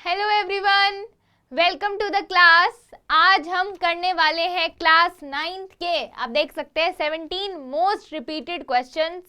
Hello everyone, welcome to the class. आज हम करने वाले हैं क्लास 9th के, आप देख सकते हैं 17 मोस्ट रिपीटेड क्वेश्चंस।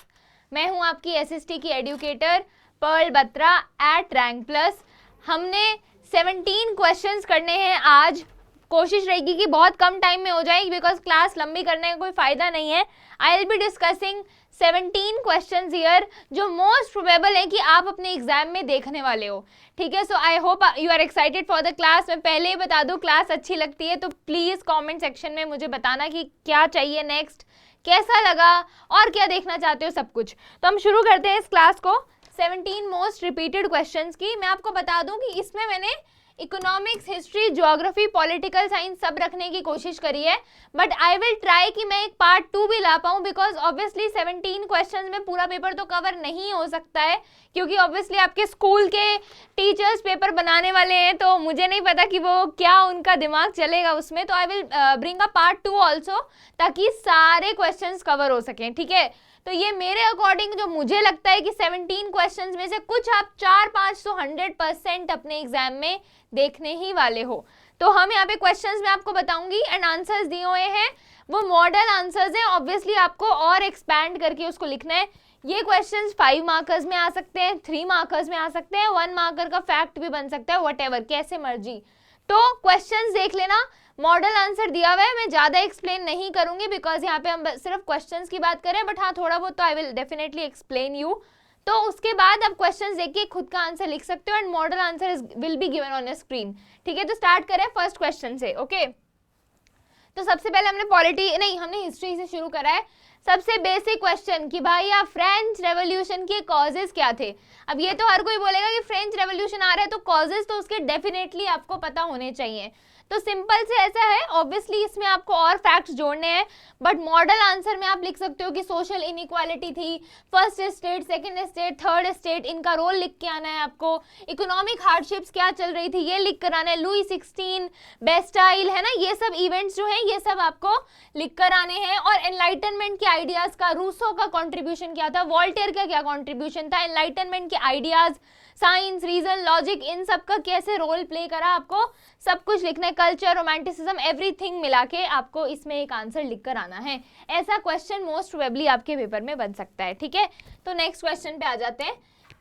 मैं हूं आपकी एसएसटी की educator Pearl Batra at rank plus. हमने 17 क्वेश्चंस करने हैं आज। कोशिश रहेगी कि बहुत कम टाइम में हो जाए बिकॉज क्लास लंबी करने का कोई फायदा नहीं है। I will be discussing 17 questions here जो मोस्ट प्रोबेबल है कि आप अपने एग्जाम में देखने वाले हो। ठीक है, so I hope you are excited for the class. मैं पहले ही बता दूं, क्लास अच्छी लगती है तो प्लीज कमेंट सेक्शन में मुझे बताना कि क्या चाहिए नेक्स्ट, कैसा लगा और क्या देखना चाहते हो, सब कुछ। तो हम शुरू करते हैं इस क्लास को 17 मोस्ट रिपीटेड क्वेश्चंस की। मैं आपको बता दूं कि इसमें मैंने economics, history, geography, political science सब रखने की कोशिश करी है, बट आई विल ट्राई कि मैं एक पार्ट 2 भी ला पाऊँ बिकॉज ऑब्वियसली 17 क्वेश्चंस में पूरा पेपर तो कवर नहीं हो सकता है, क्योंकि ऑब्वियसली आपके स्कूल के टीचर्स पेपर बनाने वाले हैं, तो मुझे नहीं पता कि वो क्या उनका दिमाग चलेगा उसमें। तो I will bring a part 2 also, ताकि सारे क्वेश्चंस कवर हो सकें। ठीक है, तो ये मेरे अकॉर्डिंग जो मुझे लगता है कि 17 क्वेश्चंस में से कुछ आप 4-5 तो 100% अपने एग्जाम में देखने ही वाले हो। तो हम यहाँ पे क्वेश्चंस में आपको बताऊंगी एंड आंसर्स दिए हुए हैं, वो मॉडल आंसर्स हैं। ऑब्वियसली आपको और एक्सपैंड करके उसको लिखना है। ये क्वेश्चंस 5 मार्कर्स में आ सकते हैं, 3 मार्कर्स में आ सकते हैं, 1 मार्कर का फैक्ट भी बन सकता है, व्हाटएवर, कैसे मर्जी। तो क्वेश्चंस देख लेना, मॉडल आंसर दिया हुआ है। मैं ज़्यादा एक्सप्लेन नहीं करूंगी बिकॉज यहाँ पे हम सिर्फ क्वेश्चंस की बात करें, बट हाँ थोड़ा बहुत तो I will definitely explain you. तो उसके बाद आप क्वेश्चंस देखिए, खुद का आंसर लिख सकते हो and model answer will be given on your screen. ठीक है, तो स्टार्ट करें फर्स्ट क्वेश्चन से। ओके, तो सबसे पहले हमने हिस्ट्री से शुरू करा है। सबसे बेसिक क्वेश्चन कि भाई आप फ्रेंच रेवोल्यूशन के कॉजेज क्या थे। अब ये तो हर कोई बोलेगा कि फ्रेंच रेवोल्यूशन आ रहा है तो कॉजेज तो उसके डेफिनेटली आपको पता होने चाहिए। तो सिंपल से ऐसा है, ऑब्वियसली इसमें आपको और फैक्ट्स जोड़ने हैं, बट मॉडल आंसर में आप लिख सकते हो कि सोशल इनइक्वालिटी थी, first state, second state, third state, इनका रोल लिख के आना है आपको। इकोनॉमिक हार्डशिप्स क्या चल रही थी ये लिख कर आना है। लुई 16, बेस्टाइल, है ना, ये सब इवेंट्स जो हैं ये सब आपको लिख कर आने हैं। और एनलाइटनमेंट के आइडियाज का, रूसो का कॉन्ट्रीब्यूशन क्या था, वॉल्टेयर का क्या कॉन्ट्रीब्यूशन था, एनलाइटनमेंट के आइडियाज, साइंस, रीजन, लॉजिक, इन सब का कैसे रोल प्ले करा, आपको सब कुछ लिखना है। कल्चर, रोमांटिसिज्म, एवरीथिंग मिला के आपको इसमें एक आंसर लिख कर आना है। ऐसा क्वेश्चन मोस्ट प्रोबेबली आपके पेपर में बन सकता है। ठीक है, तो नेक्स्ट क्वेश्चन पे आ जाते हैं।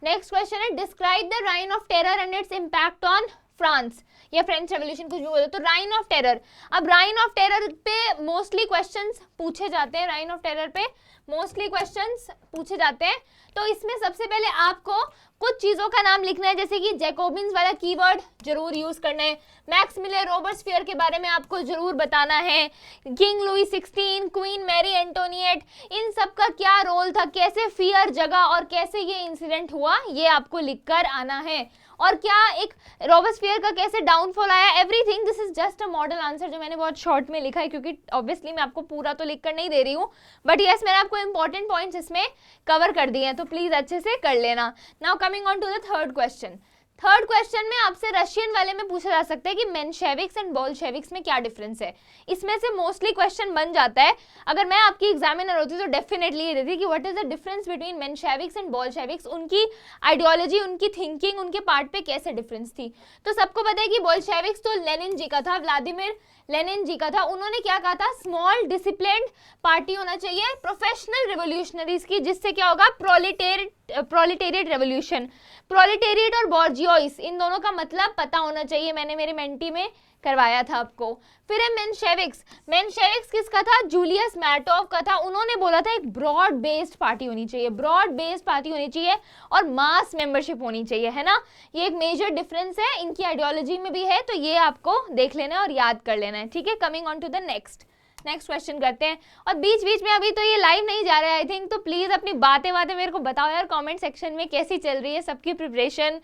नेक्स्ट क्वेश्चन है describe the reign of terror and its impact on France या फ्रेंच रेवोल्यूशन, कुछ भी बोलो। तो राइन ऑफ टेरर, अब राइन ऑफ टेरर पे मोस्टली क्वेश्चंस पूछे जाते हैं, राइन ऑफ टेरर पे मोस्टली क्वेश्चंस पूछे जाते हैं। तो इसमें सबसे पहले आपको कुछ चीजों का नाम लिखना है, जैसे कि जैकोबिन्स वाला कीवर्ड जरूर यूज करना है, मैक्सिमिलियन रोबेस्पियर के बारे में आपको जरूर बताना है, king Louis 16, queen Mary Antoinette, इन सब का क्या रोल था, कैसे फियर जगा और कैसे ये इंसिडेंट हुआ, ये आपको लिखकर आना है। और क्या एक रोबेस्पियर का कैसे डाउनफॉल आया, everything. This is just a model answer जो मैंने बहुत शॉर्ट में लिखा है, क्योंकि ऑब्वियसली मैं आपको पूरा तो लिख कर नहीं दे रही हूँ, बट यस मैंने आपको इंपॉर्टेंट पॉइंट्स इसमें कवर कर दिए हैं, तो प्लीज अच्छे से कर लेना। Now coming on to the third question. Third question में आपसे रशियन वाले में पूछा जा सकता है कि मेंशेविक्स एंड बोल्शेविक्स में क्या डिफरेंस है। इसमें से मोस्टली क्वेश्चन बन जाता है। अगर मैं आपकी एग्जामिनर होती तो डेफिनेटली ये देती कि what is the difference between Mensheviks and Bolsheviks, उनकी आइडियोलॉजी, उनकी थिंकिंग, उनके पार्ट पे कैसे डिफरेंस थी। तो सबको पता है कि बोल्शेविक्स तो लेनिन जी का था, व्लादिमीर लेनिन जी का था। उन्होंने क्या कहा था, स्मॉल डिसिप्लिन्ड पार्टी होना चाहिए प्रोफेशनल रिवोल्यूशनरीज की, जिससे क्या होगा, प्रोलेटेरिएट रेवोल्यूशन। प्रोलेटेरिएट और बोर्जियोइस, इन दोनों का मतलब पता होना चाहिए, मैंने मेरी मेंटी में करवाया था आपको। फिर है मेंशेविक्स। मेंशेविक्स किसका था, जूलियस मार्टोव का था। उन्होंने बोला था एक ब्रॉड बेस्ड पार्टी होनी चाहिए, ब्रॉड बेस्ड पार्टी होनी चाहिए और मास मेंबरशिप होनी चाहिए, है ना। ये एक मेजर डिफरेंस है, इनकी आइडियोलॉजी में भी है, तो ये आपको देख लेना है और याद कर लेना है। ठीक है, coming on to the next question करते हैं। और बीच बीच में अभी तो ये लाइव नहीं जा रहा है आई थिंक, तो प्लीज अपनी बातें मेरे को बताओ यार कमेंट सेक्शन में, कैसी चल रही है सबकी प्रिपरेशन,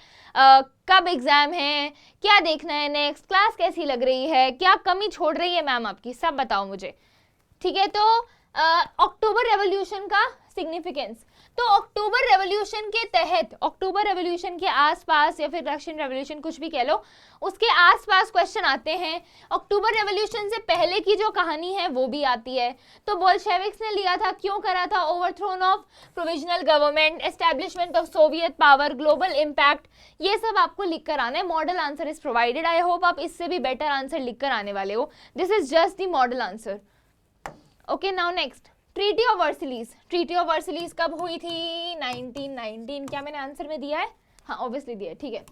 कब एग्जाम है, क्या देखना है नेक्स्ट, क्लास कैसी लग रही है, क्या कमी छोड़ रही है मैम आपकी, सब बताओ मुझे। ठीक है, तो अक्टूबर रेवोल्यूशन का सिग्निफिकेंस, तो अक्टूबर रेवोल्यूशन के तहत, अक्टूबर रेवोल्यूशन के आसपास या फिर रशियन रेवोल्यूशन कुछ भी कह लो, उसके आसपास क्वेश्चन आते हैं। अक्टूबर रेवोल्यूशन से पहले की जो कहानी है वो भी आती है। तो बोल्शेविक्स ने लिया था, क्यों करा था? Overthrown of provisional government, establishment of Soviet power, global impact, ये सब आपको लिख कर आना है। Model answer is provided. I hope आप इससे भी बेटर आंसर लिख कर आने वाले हो। This is just the model answer. Okay, now next, treaty of Versailles. Treaty of Versailles कब हुई थी? 1919। क्या मैंने आंसर में दिया है? हाँ, ऑब्वियसली दिया है, ठीक है।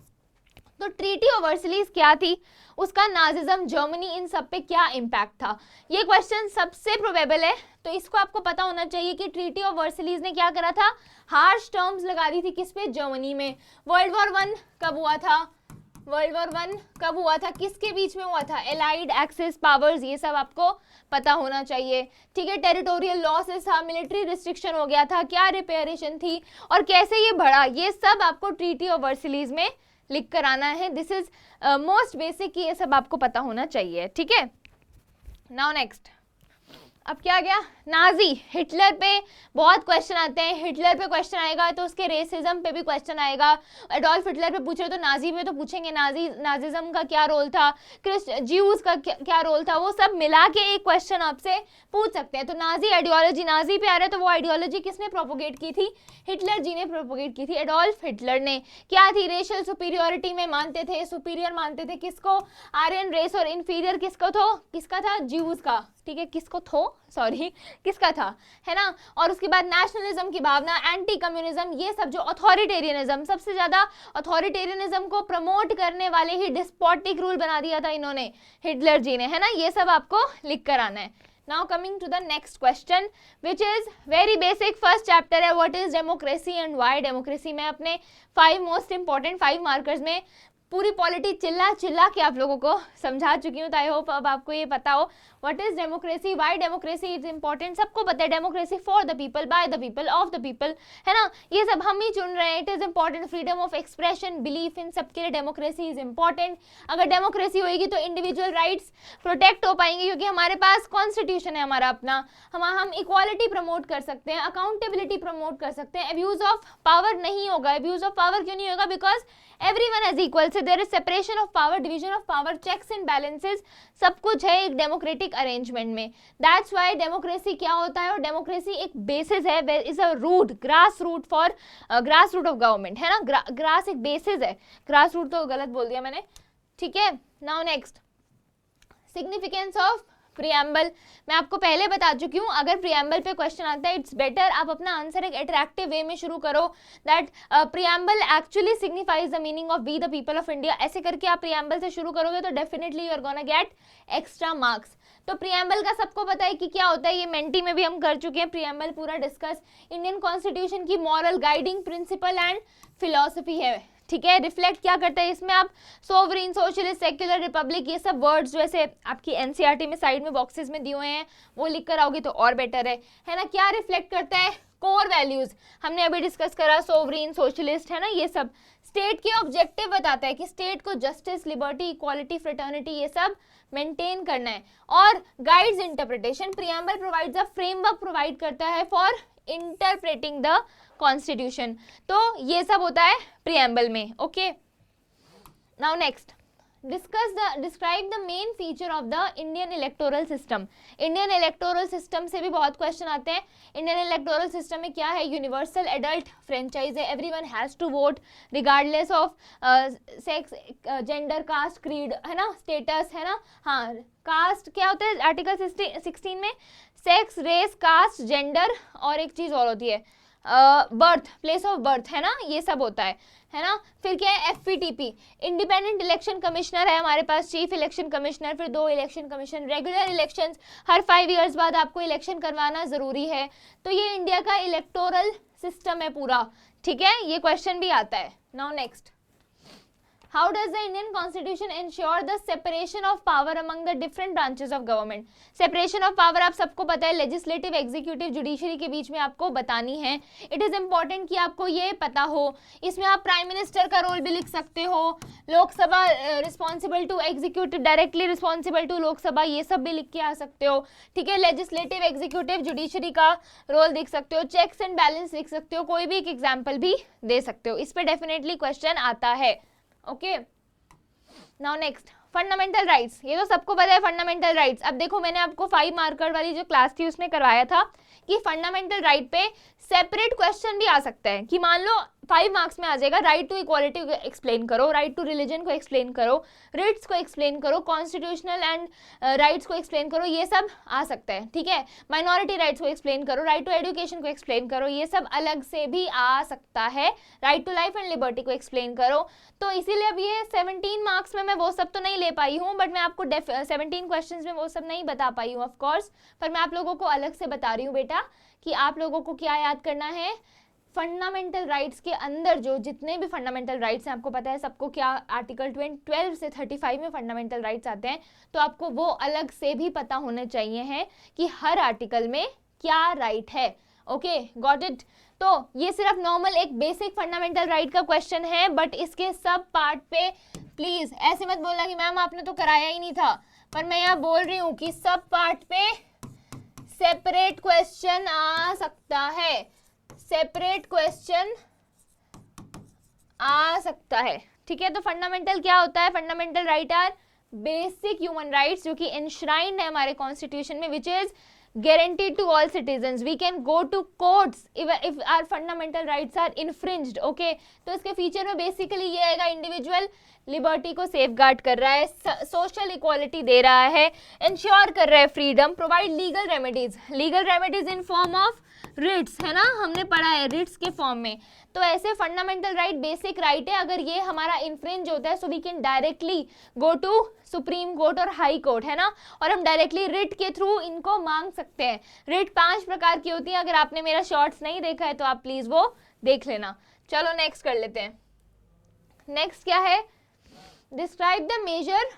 तो ट्रीटी ऑफ वर्सिलीज क्या थी, उसका नाजिज्म, जर्मनी, इन सब पे क्या इम्पैक्ट था? ये क्वेश्चन सबसे प्रोबेबल है, तो इसको आपको पता होना चाहिए कि ट्रीटी ऑफ वर्सिलीज ने क्या करा था? हार्श टर्म्स लगा दी थी किस पे? जर्मनी में। वर्ल्ड वॉर 1 कब हुआ था? वर्ल्ड वॉर 1 कब हुआ था? किसके बीच में हुआ था? एलाइड एक्सिस पावर्स, ये सब आपको पता होना चाहिए, ठीक है। टेरिटोरियल लॉसेस था, मिलिट्री रिस्ट्रिक्शन हो गया था, क्या रिपेयरेशन थी और कैसे ये बढ़ा, ये सब आपको ट्रीटी ऑफ वर्सिलीज में लिख कर आना है। दिस इज मोस्ट बेसिक कि ये सब आपको पता होना चाहिए, ठीक है। नाउ नेक्स्ट, अब क्या गया? नाजी, हिटलर पे बहुत क्वेश्चन आते हैं। हिटलर पे क्वेश्चन आएगा तो उसके रेसिज्म पे भी क्वेश्चन आएगा। एडोल्फ हिटलर पे पूछ रहे तो नाजी पे तो पूछेंगे, नाजिज्म का क्या रोल था, ज्यूज का क्या रोल था, वो सब मिला के एक क्वेश्चन आपसे पूछ सकते हैं। तो नाजी आइडियोलॉजी, नाजी पे आ रहा है तो वो आइडियोलॉजी किसने प्रोपोगेट की थी? हिटलर जी ने प्रोपोगेट की थी, एडोल्फ हिटलर ने। क्या थी? रेशियल सुपीरियोरिटी में मानते थे, सुपीरियर मानते थे किसको? आर्यन रेस, और इंफीरियर किसका था? ज्यूज का, ठीक है। किसका था, है ना। और उसके बाद नेशनलिज्म की भावना, एंटी कम्युनिज्म, ये सब जो अथॉरिटेरियनिज्म, सबसे ज्यादा अथॉरिटेरियनिज्म को प्रमोट करने वाले ही डिस्पोटिक रूल बना दिया था इन्होंने, हिटलर जी ने, है ना। ये सब आपको लिख कर आना है। Now coming to the next question which is very basic, first chapter है what is democracy and why democracy. मैं अपने 5 मोस्ट इंपॉर्टेंट 5 मार्कर्स में पूरी पॉलिटी चिल्ला के आप लोगों को समझा चुकी हूँ। तो आई होप अब आपको ये पता हो what is democracy, why democracy is important. सबको पता है democracy for the people, by the people, of the people, है ना। ये सब हम ही चुन रहे हैं। It is important, freedom of expression, belief, इन सबके लिए डेमोक्रेसी इज इंपॉर्टेंट। अगर डेमोक्रेसी होगी तो इंडिविजुअल राइट्स प्रोटेक्ट हो पाएंगे, क्योंकि हमारे पास कॉन्स्टिट्यूशन है हमारा अपना। हम इक्वालिटी प्रमोट कर सकते हैं, अकाउंटेबिलिटी प्रमोट कर सकते हैं, अब्यूज ऑफ पावर नहीं होगा। अब्यूज ऑफ पावर क्यों नहीं होगा? Because everyone is equal, so there is separation of power, division of power, checks and balances, सब कुछ है एक डेमोक्रेटिक अरेंजमेंट में। दैट्स वाई डेमोक्रेसी क्या होता है, और डेमोक्रेसी एक बेसिस है, is a root, grass root of government, है ना। ग्रास एक बेसिस है, ग्रास रूट तो गलत बोल दिया मैंने, ठीक है। Now next, significance of preamble. मैं आपको पहले बता चुकी हूँ, अगर प्रियम्बल पे क्वेश्चन आता है इट्स बेटर आप अपना आंसर एक अट्रैक्टिव वे में शुरू करो, that preamble actually signifies the meaning of we the people of India. ऐसे करके आप प्रियम्बल से शुरू करोगे तो definitely you are gonna get extra marks. तो प्रियम्बल का सबको पता है कि क्या होता है, ये मेंटी में भी हम कर चुके हैं प्रियम्बल पूरा डिस्कस। इंडियन कॉन्स्टिट्यूशन की moral guiding principal and philosophy है, ठीक है। रिफ्लेक्ट क्या करता है इसमें, आप सोवरेन, सोशलिस्ट, सेक्युलर, रिपब्लिक, ये सब वर्ड्स जैसे आपकी एनसीईआरटी में साइड में बॉक्सेस में दिए हुए हैं वो लिख कर आओगे तो और बेटर है ना। क्या रिफ्लेक्ट करता है? कोर वैल्यूज, हमने अभी डिस्कस करा, सोवरेन, सोशलिस्ट, है ना। ये सब स्टेट के ऑब्जेक्टिव बताता है कि स्टेट को जस्टिस, लिबर्टी, इक्वालिटी, फ्रेटर्निटी, ये सब मेंटेन करना है। और guides interpretation, preamble provides a framework, provide करता है फॉर इंटरप्रेटिंग द कॉन्स्टिट्यूशन। तो ये सब होता है प्रियम्बल में, okay. Now next, describe the main feature of the Indian electoral system. Indian electoral system से भी बहुत क्वेश्चन आते हैं। इंडियन इलेक्टोरल सिस्टम में क्या है? यूनिवर्सल एडल्ट फ्रेंचाइज है, everyone has to vote regardless of sex, gender, caste, creed, है ना, स्टेटस, है ना। हाँ, कास्ट क्या होता है आर्टिकल 16 में? सेक्स, रेस, कास्ट, जेंडर, और एक चीज और होती है बर्थ, प्लेस ऑफ बर्थ, है ना। ये सब होता है ना। फिर क्या है? एफपीटीपी, इंडिपेंडेंट इलेक्शन कमिश्नर है हमारे पास, चीफ इलेक्शन कमिश्नर, फिर 2 इलेक्शन कमीशन, रेगुलर इलेक्शंस, हर 5 ईयर्स बाद आपको इलेक्शन करवाना जरूरी है। तो ये इंडिया का इलेक्टोरल सिस्टम है पूरा, ठीक है। ये क्वेश्चन भी आता है। Now next, how does the Indian constitution ensure the separation of power among the different branches of government? Separation of power आप सबको पता है, लेजिस्लेटिव, एग्जीक्यूटिव, जुडिशरी के बीच में आपको बतानी है। इट इज इंपॉर्टेंट कि आपको ये पता हो। इसमें आप प्राइम मिनिस्टर का रोल भी लिख सकते हो, Lok Sabha responsible to executive, directly responsible to Lok Sabha, ये सब भी लिख के आ सकते हो। ठीक है, लेजिस्लेटिव, एग्जीक्यूटिव, जुडिशरी का रोल लिख सकते हो, चेक्स एंड बैलेंस लिख सकते हो, कोई भी एक एग्जाम्पल भी दे सकते हो। इस पर डेफिनेटली क्वेश्चन आता है। Okay, now next, fundamental rights. ये तो सबको पता है फंडामेंटल राइट्स। अब देखो, मैंने आपको 5 मार्कर वाली जो क्लास थी उसमें करवाया था कि फंडामेंटल राइट पे सेपरेट क्वेश्चन भी आ सकता है, कि मान लो 5 मार्क्स में आ जाएगा, राइट टू इक्वालिटी को एक्सप्लेन करो, राइट टू रिलीजन को एक्सप्लेन करो, रिट्स को एक्सप्लेन करो, कॉन्स्टिट्यूशनल एंड राइट्स को एक्सप्लेन करो, ये सब आ सकता है। ठीक है, माइनॉरिटी राइट्स को एक्सप्लेन करो, राइट टू एजुकेशन को एक्सप्लेन करो, ये सब अलग से भी आ सकता है। Right to life and liberty को एक्सप्लेन करो। तो इसीलिए अब ये 17 मार्क्स में मैं वो सब तो नहीं ले पाई हूँ, बट मैं आपको 17 क्वेश्चन में वो सब नहीं बता पाई हूँ ऑफकोर्स, पर मैं आप लोगों को अलग से बता रही हूँ बेटा कि आप लोगों को क्या याद करना है। फंडामेंटल राइट्स के अंदर जो जितने भी फंडामेंटल राइट्स हैं, आपको पता है सबको क्या आर्टिकल 12 से 35 में फंडामेंटल राइट्स आते हैं, तो आपको वो अलग से भी पता होने चाहिए हैं कि हर आर्टिकल में क्या राइट है। Okay, got it. तो ये सिर्फ नॉर्मल एक बेसिक फंडामेंटल राइट का क्वेश्चन है, बट इसके सब पार्ट पे प्लीज ऐसे मत बोलना कि मैम आपने तो कराया ही नहीं था, पर मैं यहाँ बोल रही हूँ कि सब पार्ट पे सेपरेट क्वेश्चन आ सकता है, सेपरेट क्वेश्चन आ सकता है। ठीक है, तो फंडामेंटल क्या होता है? Fundamental right are basic human rights जो कि एनश्राइंड है हमारे कॉन्स्टिट्यूशन में, which is guaranteed to all citizens. We can go to courts if our fundamental rights are infringed. Okay, तो इसके फीचर में बेसिकली ये आएगा, इंडिविजुअल लिबर्टी को सेफगार्ड कर रहा है, सोशल इक्वालिटी दे रहा है, इंश्योर कर रहा है freedom, provide legal remedies in form of writs, है ना, हमने पढ़ा है रिट्स के फॉर्म में। तो ऐसे फंडामेंटल राइट बेसिक राइट है, अगर ये हमारा इन्फ्रिंज होता है so we can directly go to supreme court और हाई कोर्ट, है ना, और हम डायरेक्टली रिट के थ्रू इनको मांग सकते हैं। रिट 5 प्रकार की होती है, अगर आपने मेरा शॉर्ट्स नहीं देखा है तो आप प्लीज वो देख लेना। चलो नेक्स्ट कर लेते हैं। नेक्स्ट क्या है? Describe the major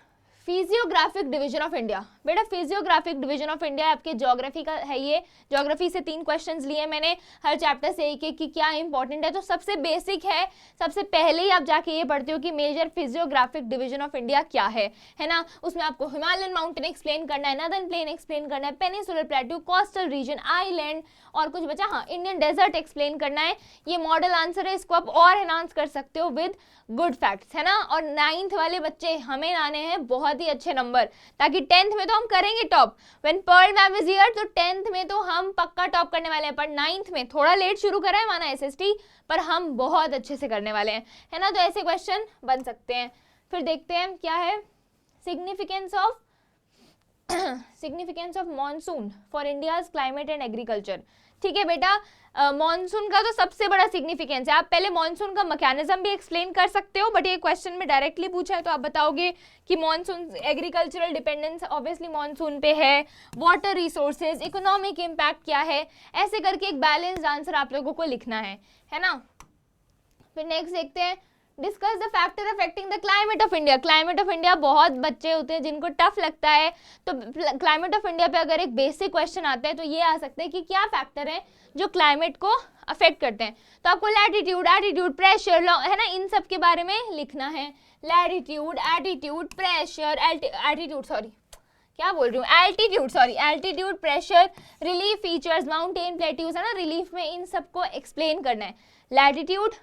physiographic division of India. बेटा फिजियोग्राफिक डिवीजन ऑफ इंडिया आपके ज्योग्राफी का है, ये ज्योग्राफी से 3 क्वेश्चंस लिए मैंने, हर चैप्टर से एक कि क्या इंपॉर्टेंट है। तो सबसे बेसिक है, सबसे पहले ही आप जाके ये पढ़ते हो कि major physiographic division of India क्या है ना। उसमें आपको हिमालयन माउंटेन एक्सप्लेन करना है, नदर्न प्लेन एक्सप्लेन करना है, peninsular plateau, coastal region, island, और कुछ बचा, हाँ इंडियन डेजर्ट एक्सप्लेन करना है। ये मॉडल आंसर है, इसको आप और एनहांस कर सकते हो विद गुड फैक्ट्स, है ना। और 9th वाले बच्चे हमें लाने हैं बहुत ही अच्छे नंबर, ताकि 10th में तो हम करेंगे top. When Pearl ma'am is here, तो 10th में तो हम पक्का टॉप करने वाले हैं, पर 9th में थोड़ा लेट शुरू करा है माना एसएसटी, पर हम बहुत अच्छे से करने वाले हैं, है ना। तो ऐसे क्वेश्चन बन सकते हैं। फिर देखते हैं क्या है significance of monsoon for India's climate and agriculture. ठीक है बेटा, मॉनसून का तो सबसे बड़ा सिग्निफिकेंस है। आप पहले मॉनसून का मैकेनिज्म भी एक्सप्लेन कर सकते हो, बट ये क्वेश्चन में डायरेक्टली पूछा है तो आप बताओगे कि monsoon agricultural dependence obviously monsoon पे है, वाटर रिसोर्सेज, इकोनॉमिक इम्पैक्ट क्या है, ऐसे करके एक बैलेंस्ड आंसर आप लोगों को लिखना है ना। फिर नेक्स्ट देखते हैं, discuss the factor affecting the climate of India. Climate of India बहुत बच्चे होते हैं जिनको टफ लगता है, तो क्लाइमेट ऑफ इंडिया पे अगर एक बेसिक क्वेश्चन आता है तो ये आ सकता है कि क्या फैक्टर है जो क्लाइमेट को अफेक्ट करते हैं। तो आपको लैटिट्यूड, एटीट्यूड, प्रेशर, है ना, इन सब के बारे में लिखना है। Latitude, attitude, pressure, attitude sorry क्या बोल रही हूँ, altitude, pressure, relief features, mountain plateaus, है ना, रिलीफ में इन सबको एक्सप्लेन करना है। लैटिट्यूड,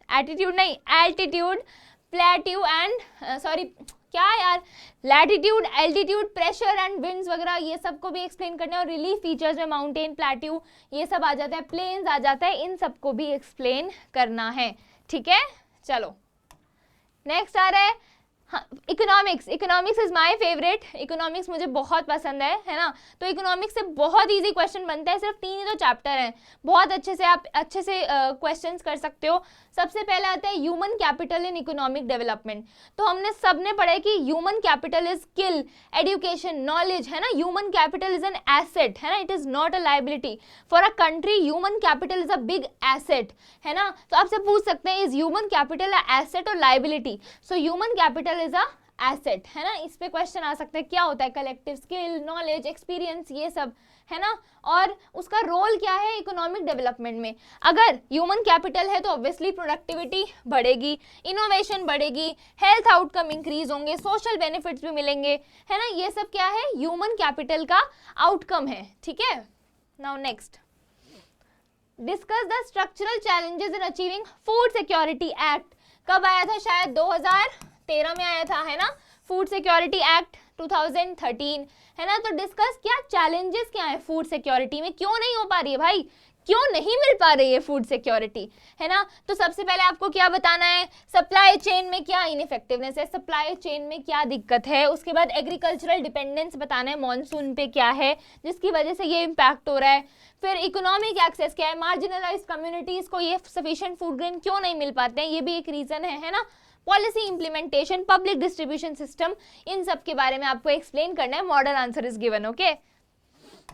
एटीट्यूड नहीं, एल्टीट्यूड, प्लेट्यू एंड सॉरी क्या यार, latitude, altitude, pressure and winds वगैरह ये सबको भी एक्सप्लेन करना है। और रिलीफ फीचर्स में माउंटेन, प्लेट्यू ये सब आ जाता है, प्लेन्स आ जाता है, इन सबको भी एक्सप्लेन करना है। ठीक है, चलो नेक्स्ट आ रहा है हाँ, economics is my favourite, economics मुझे बहुत पसंद है ना। तो इकोनॉमिक्स से बहुत इजी क्वेश्चन बनता है, सिर्फ 3 ही तो चैप्टर हैं, बहुत अच्छे से आप अच्छे से क्वेश्चंस कर सकते हो। सबसे पहले आता है human capital in economic development. तो हमने सबने पढ़ा है कि human capital is skill, education, knowledge, है ना। Human capital is an asset, है ना, it is not a liability for a country. Human capital is a big asset, है ना। तो आपसे पूछ सकते हैं is human capital a asset और liability? So human capital is a asset, है ना। इस पे क्वेश्चन आ सकता है क्या होता है कलेक्टिव स्किल, नॉलेज, एक्सपीरियंस, ये सब, है ना। और उसका रोल क्या है इकोनॉमिक डेवलपमेंट में? अगर ह्यूमन कैपिटल है तो ऑब्वियसली प्रोडक्टिविटी बढ़ेगी, इनोवेशन बढ़ेगी, हेल्थ आउटकम इंक्रीज होंगे, सोशल बेनिफिट्स भी मिलेंगे, है ना। ये सब क्या है? ह्यूमन कैपिटल का आउटकम है, ठीक है। Now next, discuss the structural challenges in achieving food security act. कब आया था? शायद 2013 में आया था, है ना, फूड सिक्योरिटी एक्ट 2013, है ना। तो डिस्कस क्या चैलेंजेस क्या है फूड सिक्योरिटी में, क्यों नहीं हो पा रही है भाई, क्यों नहीं मिल पा रही है फूड सिक्योरिटी, है ना। तो सबसे पहले आपको क्या बताना है, सप्लाई चेन में क्या इनइफेक्टिवनेस है, सप्लाई चेन में क्या दिक्कत है। उसके बाद एग्रीकल्चरल डिपेंडेंस बताना है, मॉनसून पे क्या है जिसकी वजह से ये इम्पैक्ट हो रहा है। फिर इकोनॉमिक एक्सेस क्या है, मार्जिनलाइज्ड कम्युनिटीज को ये सफिशिएंट फूड ग्रेन क्यों नहीं मिल पाते हैं, ये भी एक रीजन है ना। Policy implementation, public distribution system, इन सब के बारे में आपको एक्सप्लेन करना है। Model answer is given, okay.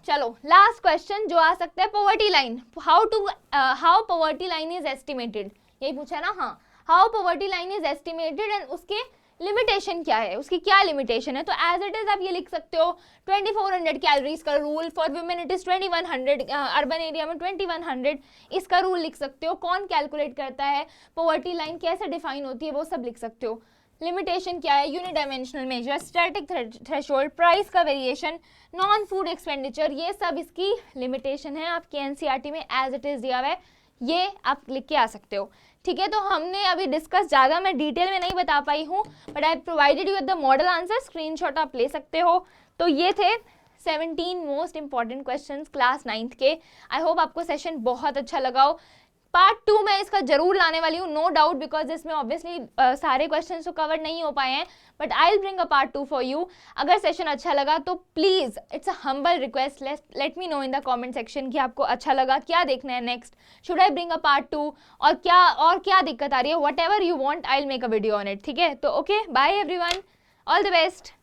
चलो लास्ट क्वेश्चन जो आ सकता है, poverty line, how poverty line is estimated, यही पूछा ना। हाँ, how poverty line is estimated and उसके लिमिटेशन क्या है, उसकी क्या लिमिटेशन है। तो एज इट इज आप ये लिख सकते हो 2400 कैलोरीज का rule, for women it is 2100, urban area में 2100, इसका रूल लिख सकते हो। कौन कैलकुलेट करता है, पॉवर्टी लाइन कैसे डिफाइन होती है, वो सब लिख सकते हो। लिमिटेशन क्या है, यूनिडायमेंशनल मेजर, स्टैटिक थ्रेशोल्ड, प्राइस का वेरिएशन, नॉन फूड एक्सपेंडिचर, ये सब इसकी लिमिटेशन है। आपके एनसीईआरटी में एज इट इज दिया हुआ है, ये आप लिख के आ सकते हो, ठीक है। तो हमने अभी डिस्कस, ज़्यादा मैं डिटेल में नहीं बता पाई हूँ, but I provided you with the model answer, screenshot आप ले सकते हो। तो ये थे 17 most important questions class 9th के। आई होप आपको सेशन बहुत अच्छा लगा हो। पार्ट 2 में इसका जरूर लाने वाली हूँ, नो डाउट, बिकॉज इसमें ऑब्वियसली सारे क्वेश्चंस तो कवर नहीं हो पाए हैं, but I will bring a part 2 for you. अगर सेशन अच्छा लगा तो please, it's a humble request, let me know in the comment section कि आपको अच्छा लगा, क्या देखना है next, should I bring a part 2, और क्या दिक्कत आ रही है, what ever you want, I will make a video on it, ठीक है। तो okay, bye everyone, all the best.